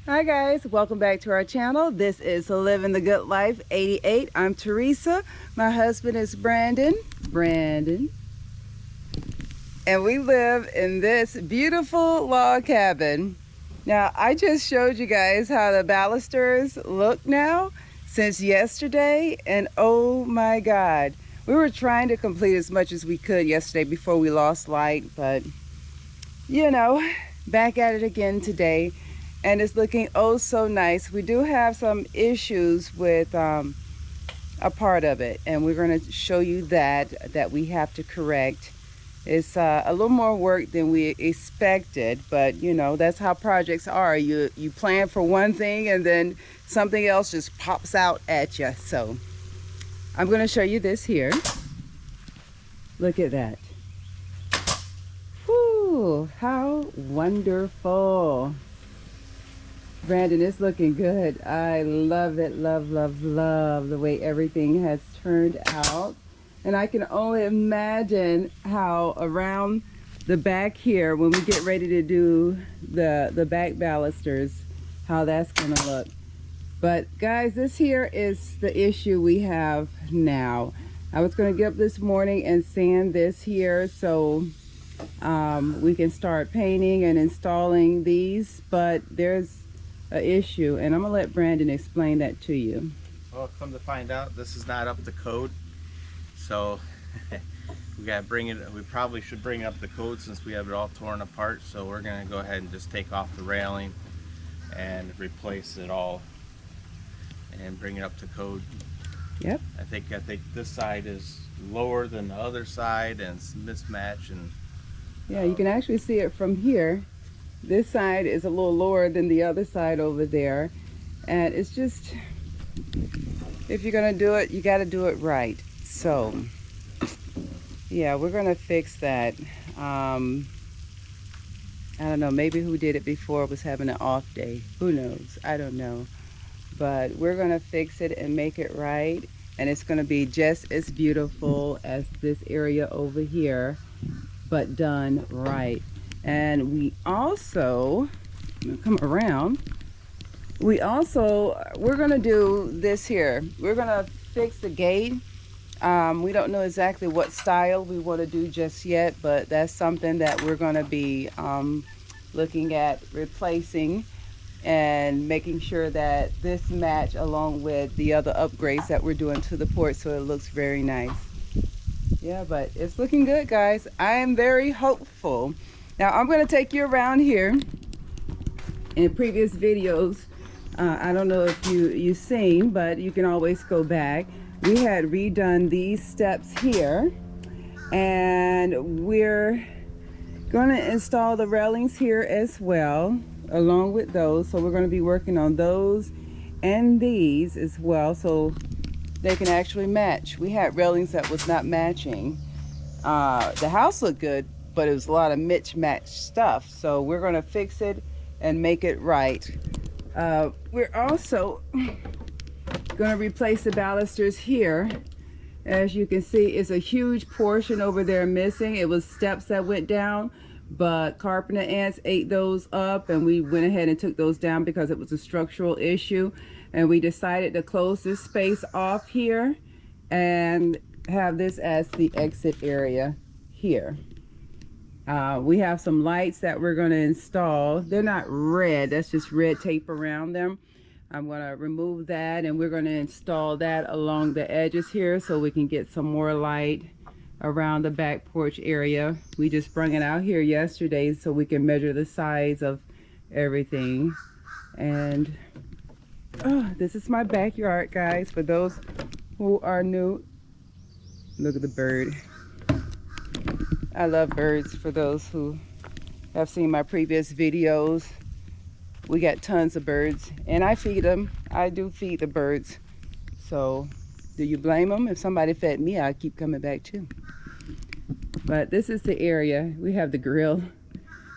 Hi guys, welcome back to our channel. This is Living the Good Life 88. I'm Teresa. My husband is Brandon. And we live in this beautiful log cabin. Now, I just showed you guys how the balusters look now since yesterday, and oh my God. We were trying to complete as much as we could yesterday before we lost light, but you know, back at it again today, and it's looking oh so nice. We do have some issues with a part of it, and we're going to show you that we have to correct. It's a little more work than we expected, but you know, that's how projects are. You plan for one thing and then something else just pops out at you. So I'm going to show you this here. Look at that. Whew, how wonderful. Brandon, it's looking good. I love it. Love the way everything has turned out. And I can only imagine how around the back here, when we get ready to do the back balusters, how that's gonna look. But guys, this here is the issue we have now. I was gonna get up this morning and sand this here so we can start painting and installing these, but there's an issue, and I'm gonna let Brandon explain that to you. Well, come to find out, this is not up to code. So we gotta bring it. We probably should bring up the code since we have it all torn apart. So we're gonna go ahead and just take off the railing and replace it all and bring it up to code. Yep. I think this side is lower than the other side, and it's mismatched. And yeah, you can actually see it from here. This side is a little lower than the other side over there, and it's just, if you're gonna do it, you got to do it right. So yeah, we're gonna fix that. I don't know, maybe who did it before was having an off day, who knows, I don't know, but we're gonna fix it and make it right, and it's gonna be just as beautiful as this area over here, but done right. And we also, come around, we're gonna do this here. We're gonna fix the gate. We don't know exactly what style we want to do just yet, but that's something that we're gonna be looking at replacing and making sure that this match along with the other upgrades that we're doing to the porch, so it looks very nice. Yeah, but it's looking good, guys. I am very hopeful. Now I'm going to take you around here. In previous videos, I don't know if you've seen, but you can always go back. We had redone these steps here, and we're going to install the railings here as well along with those. So we're going to be working on those and these as well, so they can actually match. We had railings that was not matching. The house looked good, but it was a lot of mismatched stuff, so we're going to fix it and make it right. We're also going to replace the balusters here. As you can see, it's a huge portion over there missing. It was steps that went down, but carpenter ants ate those up, and we went ahead and took those down because it was a structural issue, and we decided to close this space off here and have this as the exit area here. We have some lights that we're going to install. They're not red, that's just red tape around them. I'm going to remove that, and we're going to install that along the edges here so we can get some more light around the back porch area. We just brought it out here yesterday so we can measure the size of everything. And oh, this is my backyard, guys. For those who are new, look at the bird. I love birds. For those who have seen my previous videos, we got tons of birds, and I feed them. I do feed the birds. So do you blame them? If somebody fed me, I'd keep coming back too. But this is the area. We have the grill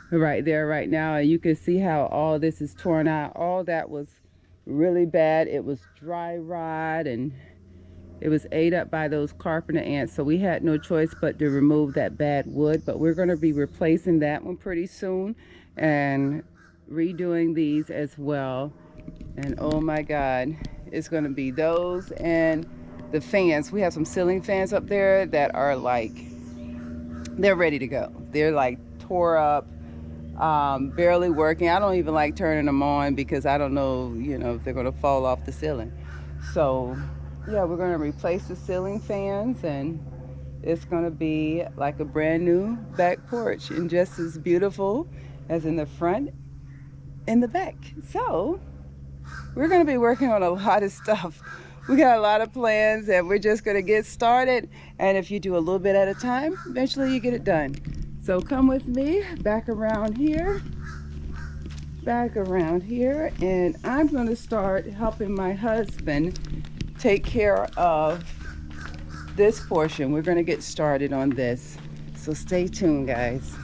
right there right now, and you can see how all this is torn out. All that was really bad. It was dry rot, and it was ate up by those carpenter ants, so we had no choice but to remove that bad wood. But we're going to be replacing that one pretty soon, and redoing these as well. And oh my God, it's gonna be those and the fans. We have some ceiling fans up there that are like, they're ready to go. They're like tore up, barely working. I don't even like turning them on because I don't know, you know, if they're gonna fall off the ceiling. So yeah, we're gonna replace the ceiling fans, and it's gonna be like a brand new back porch and just as beautiful as in the front and the back. So we're gonna be working on a lot of stuff. We got a lot of plans and we're just gonna get started. And if you do a little bit at a time, eventually you get it done. So come with me back around here, and I'm gonna start helping my husband take care of this portion. We're gonna get started on this. So stay tuned, guys.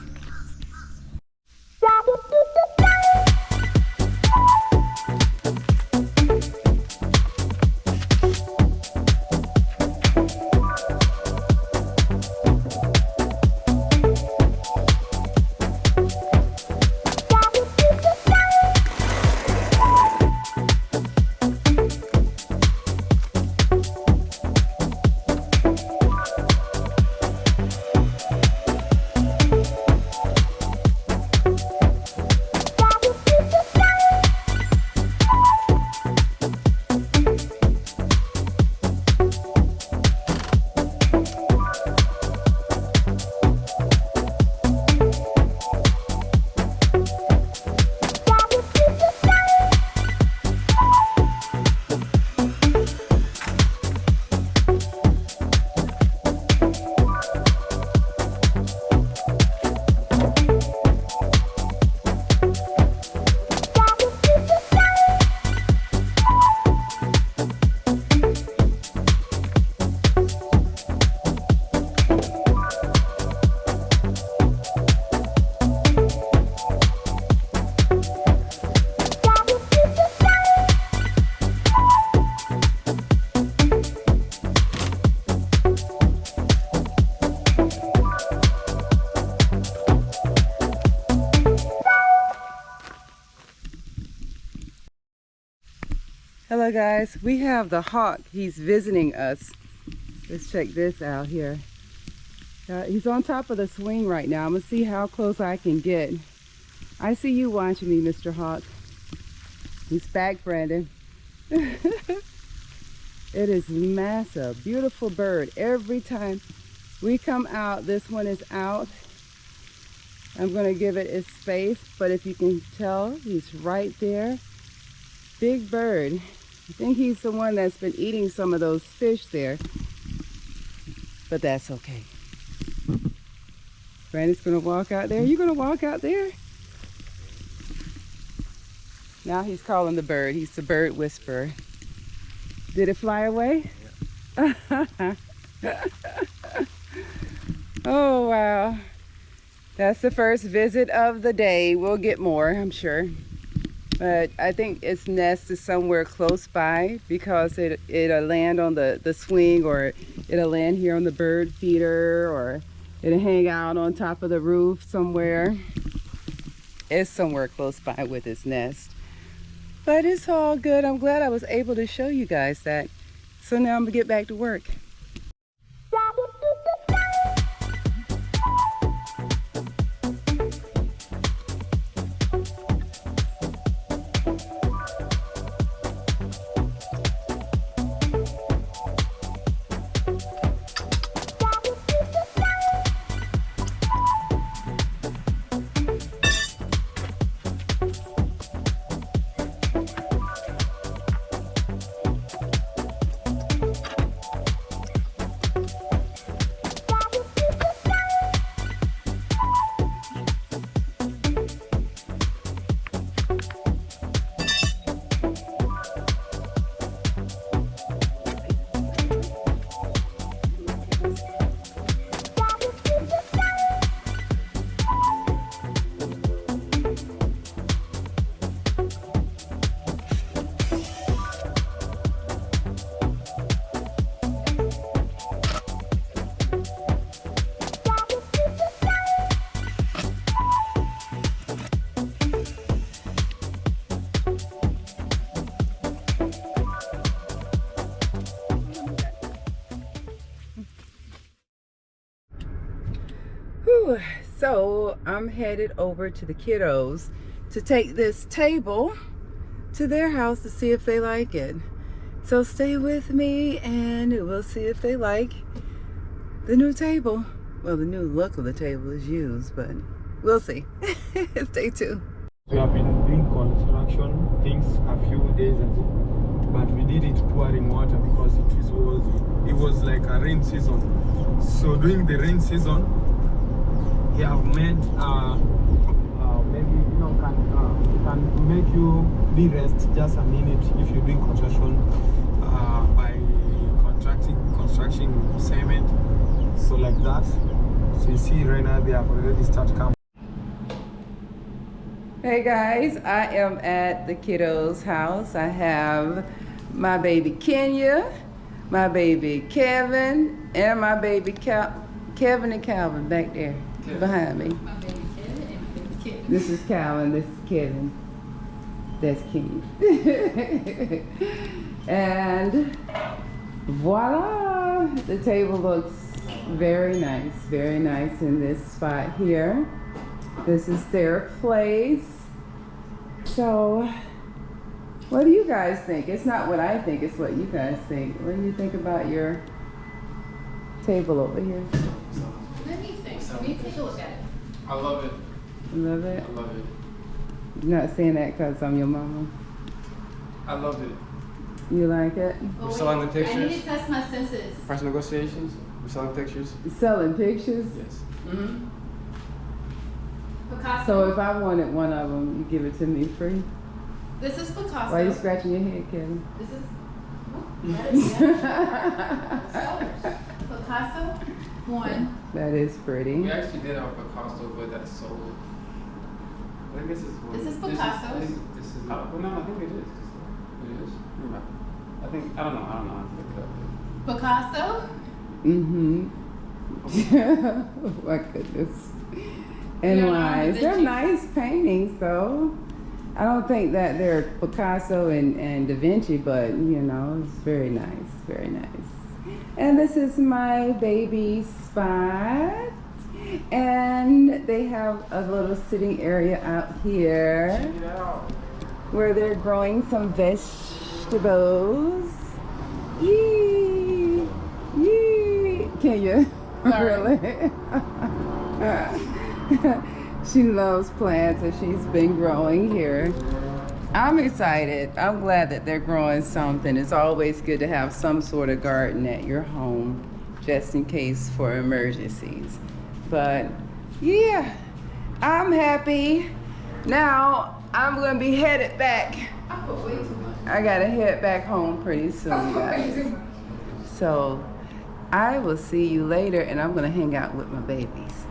Hello guys, we have the hawk. He's visiting us. Let's check this out here. He's on top of the swing right now. I'm gonna see how close I can get. I see you watching me, Mr. Hawk. He's back, Brandon. It is massive, beautiful bird. Every time we come out, this one is out. I'm gonna give it its space, but if you can tell, he's right there. Big bird. I think he's the one that's been eating some of those fish there, but that's okay. Brandon's gonna walk out there. You gonna walk out there? Now he's calling the bird. He's the bird whisperer. Did it fly away? Yeah. Oh, wow. That's the first visit of the day. We'll get more, I'm sure. But I think its nest is somewhere close by because it'll land on the swing, or it'll land here on the bird feeder, or it'll hang out on top of the roof somewhere. It's somewhere close by with its nest. But it's all good. I'm glad I was able to show you guys that. So now I'm gonna get back to work. So I'm headed over to the kiddos to take this table to their house to see if they like it. So stay with me and we'll see if they like the new table. Well, the new look of the table is used, but we'll see. Stay tuned. We have been doing construction things a few days ago, but we did it pouring water because it was like a rain season. So during the rain season, we have made maybe can make you be rest just a minute if you're doing construction by construction cement. So like that. So you see right now they have already started coming. Hey guys, I am at the kiddos' house. I have my baby Kenya, my baby Kevin, and my baby Kevin and Calvin back there behind me. My baby Kevin and my baby Kevin. This is Calvin, this is Kevin. That's Kenya. And voila! The table looks very nice in this spot here. This is their place. So, what do you guys think? It's not what I think, it's what you guys think. What do you think about your table over here? Let me think. Let me take a look at it. I love it. You love it? I love it. You're not saying that because I'm your mama. I love it. You like it? Oh, We're selling the I need pictures. to test my senses. Price negotiations. We're selling pictures. Selling pictures? Yes. Mm-hmm. Picasso. So if I wanted one of them, you give it to me free? This is Picasso. Why are you scratching your head, Kevin? This is. That is Picasso. One. That is pretty. We actually did have Picasso, but that's sold. I think this is one. This is Picasso. This is not. Well, no, I think it is. It is. I think I don't know. I have to look it up. Picasso. Mm-hmm. Oh my goodness. And Leonardo da lies. They're Vinci. nice paintings though. I don't think that they're Picasso and Da Vinci, but you know, it's very nice, very nice. And this is my baby spot. And they have a little sitting area out here Check it out. where they're growing some vegetables. Yee! Yee! Can you? Sorry. Really? She loves plants and she's been growing here. I'm excited. I'm glad that they're growing something. It's always good to have some sort of garden at your home just in case for emergencies. But yeah, I'm happy. Now I'm gonna be headed back. I put way too much. I gotta head back home pretty soon, guys. So I will see you later and I'm gonna hang out with my babies.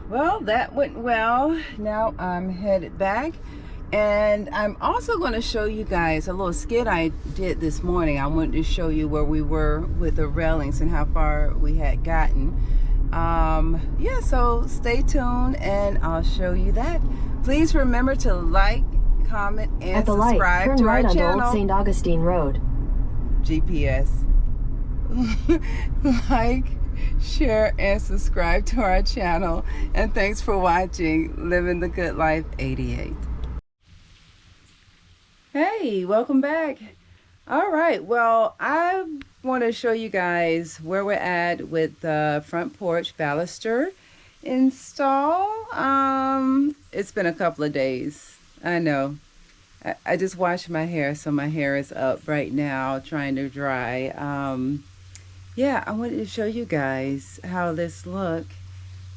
Well, that went well. Now I'm headed back. And I'm also going to show you guys a little skit I did this morning. I wanted to show you where we were with the railings and how far we had gotten. Yeah, so stay tuned and I'll show you that. Please remember to like, comment, and At the light, subscribe turn to right our onto channel. Old St. Augustine Road. GPS. Like, share, and subscribe to our channel. And thanks for watching Living the Good Life 88. Hey, welcome back. All right, well, I want to show you guys where we're at with the front porch baluster install. It's been a couple of days. I know. I just washed my hair, so my hair is up right now trying to dry. Yeah, I wanted to show you guys how this look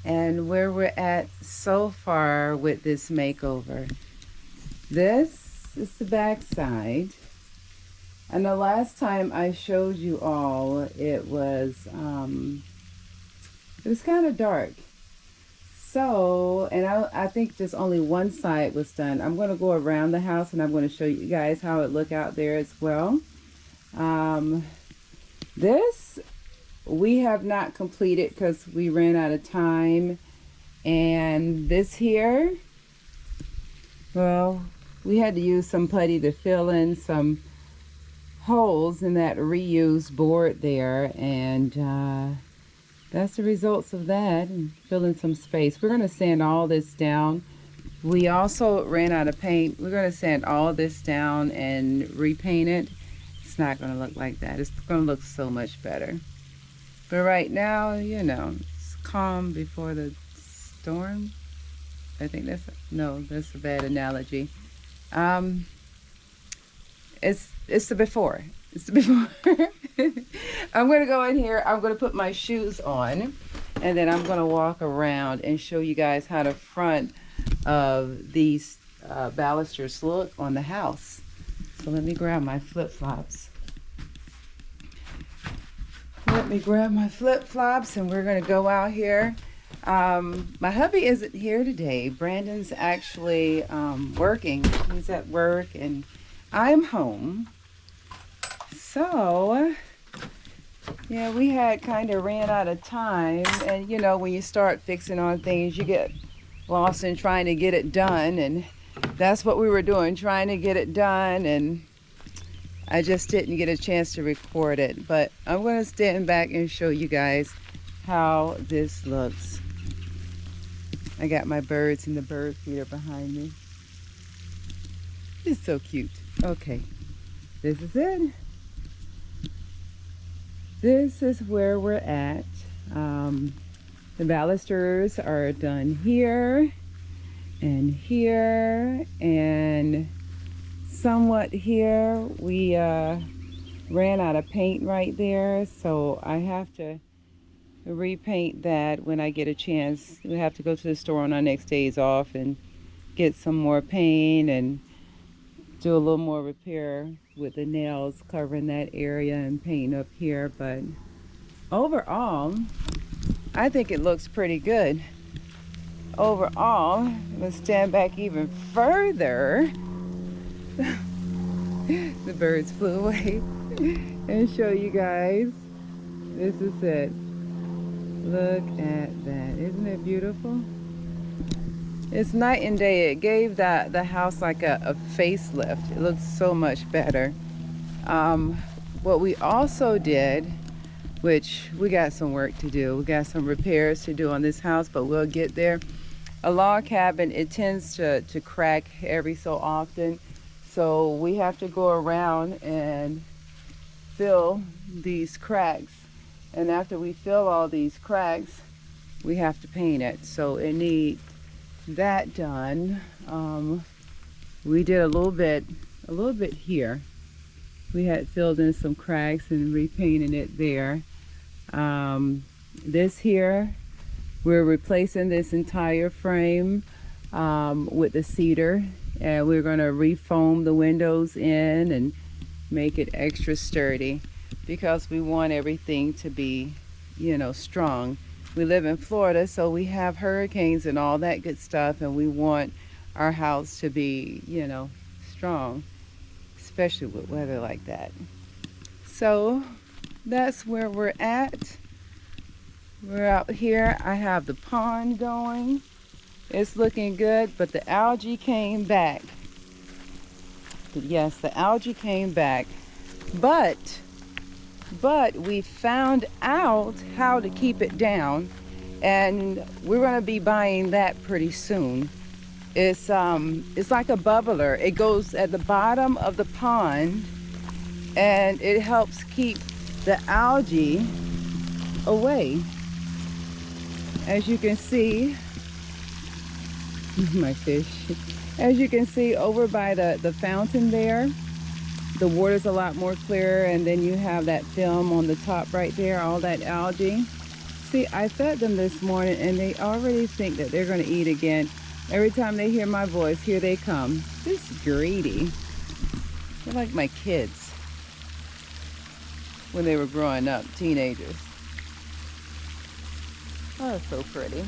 and where we're at so far with this makeover. This is the back side. And the last time I showed you all, it was kind of dark. So, and I think just only one side was done. I'm going to go around the house and I'm going to show you guys how it look out there as well. This we have not completed because we ran out of time. And this here, well, we had to use some putty to fill in some holes in that reused board there. And that's the results of that, and filling some space. We're going to sand all this down. We also ran out of paint. We're going to sand all this down and repaint it. It's not going to look like that. It's going to look so much better. But right now, you know, it's calm before the storm. I think that's a bad analogy. It's the before. It's the before. I'm going to go in here. I'm going to put my shoes on, and then I'm going to walk around and show you guys how the front of these balusters look on the house. So let me grab my flip-flops. And we're going to go out here. My hubby isn't here today. Brandon's actually working. He's at work, and I'm home. So, yeah, we had kind of ran out of time. And, you know, when you start fixing on things, you get lost in trying to get it done. And that's what we were doing, trying to get it done. And I just didn't get a chance to record it. But I'm going to stand back and show you guys how this looks. I got my birds and the bird feeder behind me. It's so cute. Okay, this is it. This is where we're at. The balusters are done here and somewhat here. We ran out of paint right there, so I have to repaint that when I get a chance. We have to go to the store on our next days off and get some more paint and do a little more repair with the nails covering that area and paint up here. But overall, I think it looks pretty good. Overall, let's stand back even further. The birds flew away. And show you guys. This is it. Look at that. Isn't it beautiful? It's night and day. It gave the house like a facelift. It looks so much better. What we also did, which we got some work to do. We got some repairs to do on this house, but we'll get there. A log cabin, it tends to crack every so often. So we have to go around and fill these cracks. And after we fill all these cracks, we have to paint it. So it needs that done. We did a little bit here. We had filled in some cracks and repainted it there. This here, we're replacing this entire frame with the cedar, and we're going to refoam the windows in and make it extra sturdy, because we want everything to be, you know, strong. We live in Florida, so we have hurricanes and all that good stuff, and we want our house to be, you know, strong, especially with weather like that. So that's where we're at. We're out here. I have the pond going. It's looking good, but the algae came back. Yes, the algae came back. But we found out how to keep it down, and we're going to be buying that pretty soon. It's like a bubbler. It goes at the bottom of the pond, and it helps keep the algae away. As you can see, my fish. As you can see over by the fountain there, the water's a lot more clear, and then you have that film on the top right there, all that algae. See, I fed them this morning, and they already think that they're going to eat again. Every time they hear my voice, here they come. Just greedy. They're like my kids when they were growing up, teenagers. Oh, it's so pretty.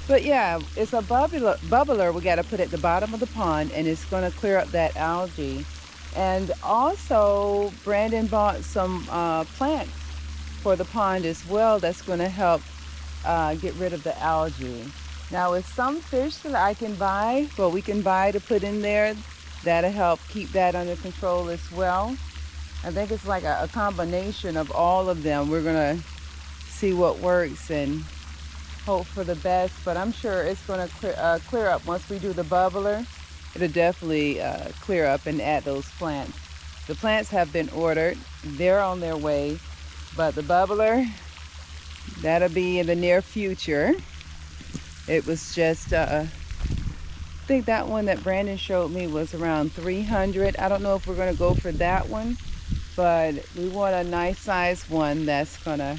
But yeah, it's a bubbler we got to put at the bottom of the pond, and it's going to clear up that algae. And also, Brandon bought some plants for the pond as well that's going to help get rid of the algae. Now, with some fish that I can buy, well, we can buy to put in there, that'll help keep that under control as well. I think it's like a combination of all of them. We're going to see what works and hope for the best. But I'm sure it's going to clear up once we do the bubbler. It'll definitely clear up and add those plants. The plants have been ordered. They're on their way. But the bubbler, that'll be in the near future. It was just, I think that one that Brandon showed me was around 300. I don't know if we're going to go for that one, but we want a nice size one that's going to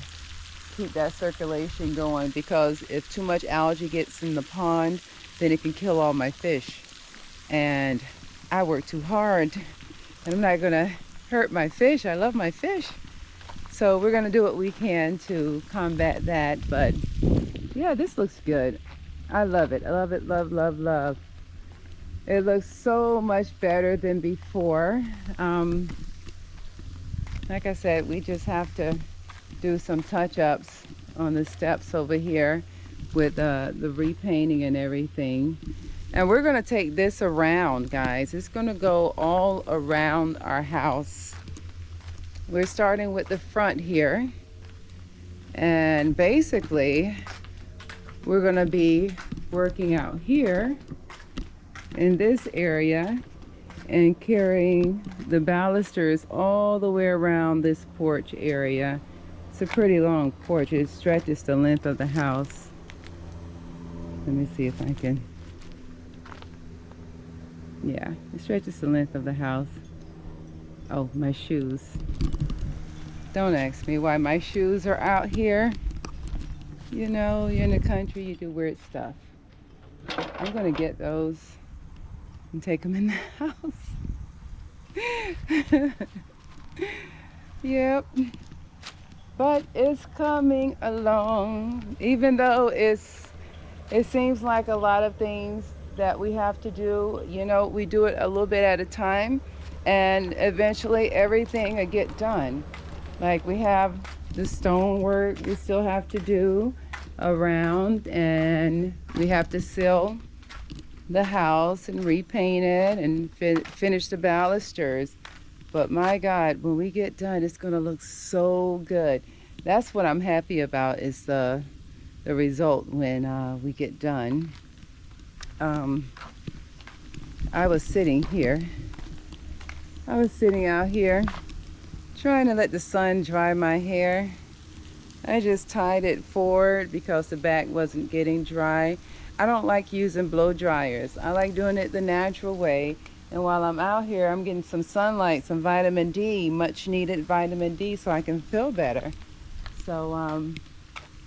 keep that circulation going, because if too much algae gets in the pond, then it can kill all my fish. And I work too hard, and I'm not going to hurt my fish. I love my fish. So we're going to do what we can to combat that. But yeah, this looks good. I love it. I love it. Love, love, love. It looks so much better than before. Like I said, we just have to do some touch-ups on the steps over here with the repainting and everything. And we're going to take this around, guys. It's going to go all around our house. We're starting with the front here. And basically, we're going to be working out here in this area and carrying the balusters all the way around this porch area. It's a pretty long porch. It stretches the length of the house. Let me see if I can. Yeah, it stretches the length of the house. Oh, my shoes. Don't ask me why my shoes are out here. You know, you're in the country, you do weird stuff. I'm gonna get those and take them in the house. Yep. But it's coming along. Even though it seems like a lot of things that we have to do, you know, we do it a little bit at a time, and eventually everything will get done. Like we have the stonework we still have to do around, and we have to seal the house and repaint it and finish the balusters. But my God, when we get done, it's gonna look so good. That's what I'm happy about, is the result when we get done. I was sitting here. I was sitting out here trying to let the sun dry my hair. I just tied it forward because the back wasn't getting dry. I don't like using blow dryers. I like doing it the natural way. And while I'm out here, I'm getting some sunlight, some vitamin D, much needed vitamin D, so I can feel better. So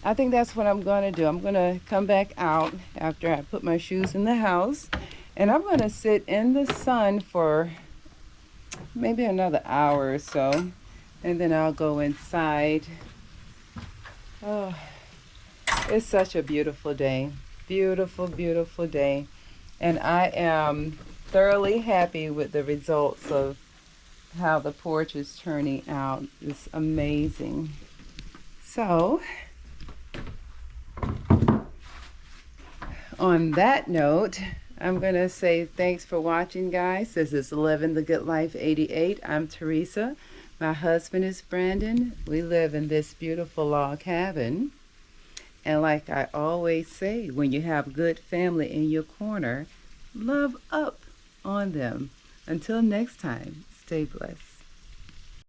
I think that's what I'm gonna do. I'm gonna come back out after I put my shoes in the house, and I'm gonna sit in the sun for maybe another hour or so, and then I'll go inside. Oh, it's such a beautiful day. Beautiful, beautiful day. And I am thoroughly happy with the results of how the porch is turning out. It's amazing. So, on that note, I'm going to say thanks for watching, guys. This is Living the Good Life 88. I'm Teresa. My husband is Brandon. We live in this beautiful log cabin. And like I always say, when you have good family in your corner, love up on them. Until next time, stay blessed.